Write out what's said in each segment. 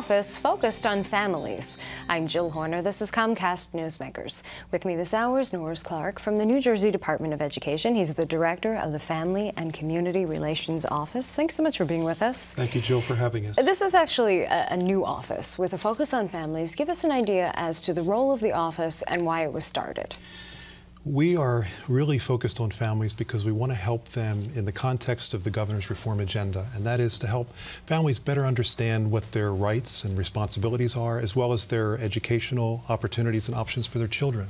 office focused on families. I'm Jill Horner. This is Comcast Newsmakers. With me this hour is Norris Clark from the New Jersey Department of Education. He's the director of the Family and Community Relations Office. Thanks so much for being with us. Thank you, Jill, for having us. This is actually a new office with a focus on families. Give us an idea as to the role of the office and why it was started. We are really focused on families because we want to help them in the context of the governor's reform agenda, and that is to help families better understand what their rights and responsibilities are, as well as their educational opportunities and options for their children.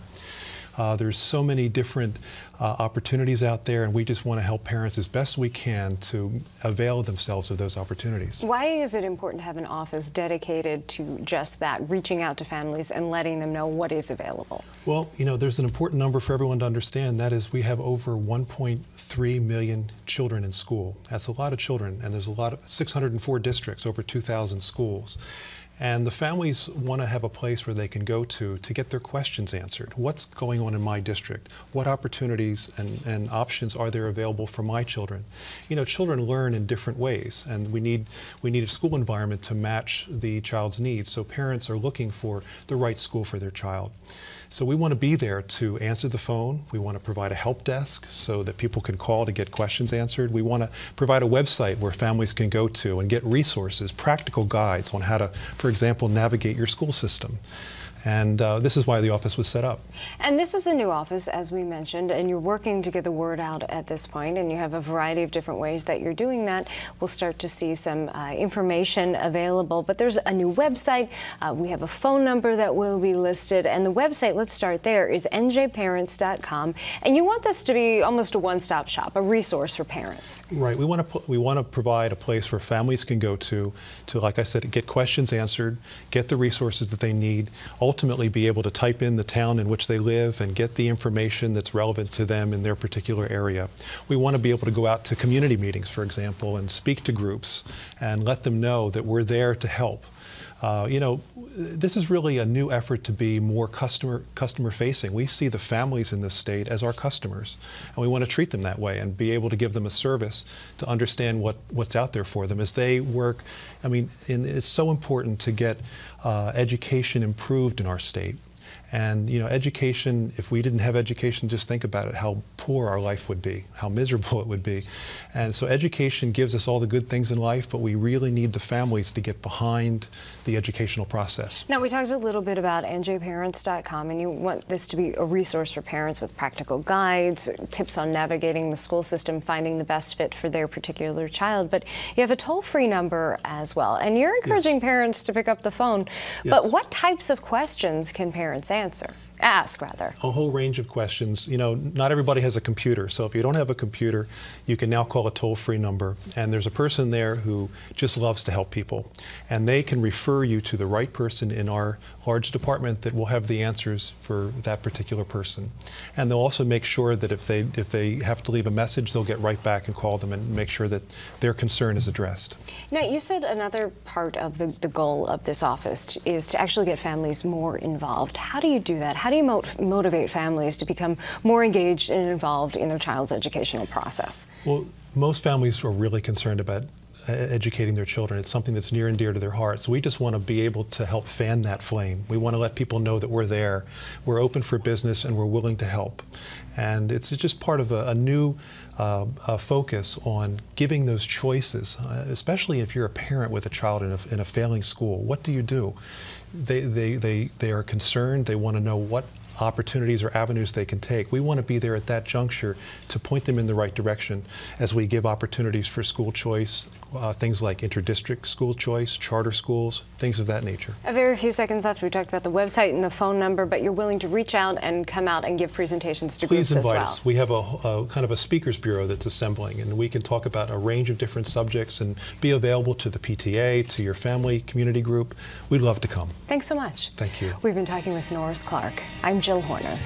There's so many different opportunities out there, and we just want to help parents as best we can to avail themselves of those opportunities. Why is it important to have an office dedicated to just that, reaching out to families and letting them know what is available? Well, you know, there's an important number for everyone to understand. That is, we have over 1.3 million children in school. That's a lot of children, and there's a lot of 604 districts, over 2,000 schools. And the families want to have a place where they can go to get their questions answered. What's going on in my district? What opportunities and options are there available for my children? You know, children learn in different ways, and we need a school environment to match the child's needs. So parents are looking for the right school for their child. So we want to be there to answer the phone. We want to provide a help desk so that people can call to get questions answered. We want to provide a website where families can go to and get resources, practical guides on how to, for example, navigate your school system. And this is why the office was set up. And this is a new office, as we mentioned, and you're working to get the word out at this point, and you have a variety of different ways that you're doing that. We'll start to see some information available, but there's a new website. We have a phone number that will be listed, and the website, let's start there, is NJParents.com, and you want this to be almost a one-stop shop, a resource for parents. Right. We want to provide a place where families can go to, like I said, get questions answered, get the resources that they need, ultimately be able to type in the town in which they live and get the information that's relevant to them in their particular area. We want to be able to go out to community meetings, for example, and speak to groups and let them know that we're there to help. You know, this is really a new effort to be more customer facing. We see the families in this state as our customers, and we want to treat them that way and be able to give them a service to understand what's out there for them as they work. I mean, it's so important to get education improved in our state. And, you know, education, if we didn't have education, just think about it, how poor our life would be, how miserable it would be. And so education gives us all the good things in life, but we really need the families to get behind the educational process. Now, we talked a little bit about NJParents.com, and you want this to be a resource for parents with practical guides, tips on navigating the school system, finding the best fit for their particular child. But you have a toll-free number as well, and you're encouraging parents to pick up the phone. But what types of questions can parents ask? A whole range of questions. You know, not everybody has a computer, so if you don't have a computer, you can now call a toll-free number, and there's a person there who just loves to help people, and they can refer you to the right person in our large department that will have the answers for that particular person. And they'll also make sure that if they have to leave a message, they'll get right back and call them and make sure that their concern is addressed. Now, you said another part of the goal of this office is to actually get families more involved. How do you do that? How do you motivate families to become more engaged and involved in their child's educational process? Well, most families are really concerned about educating their children. It's something that's near and dear to their hearts. We just want to be able to help fan that flame. We want to let people know that we're there, we're open for business, and we're willing to help. And it's just part of a new focus on giving those choices, especially if you're a parent with a child in a failing school. What do you do? They are concerned. They want to know what opportunities or avenues they can take. We want to be there at that juncture to point them in the right direction as we give opportunities for school choice, things like interdistrict school choice, charter schools, things of that nature. A very few seconds left. We talked about the website and the phone number, but you're willing to reach out and come out and give presentations to groups as well. Please invite us. We have a kind of a speakers bureau that's assembling, and we can talk about a range of different subjects and be available to the PTA, to your family, community group. We'd love to come. Thanks so much. Thank you. We've been talking with Norris Clark. I'm Jill Horner.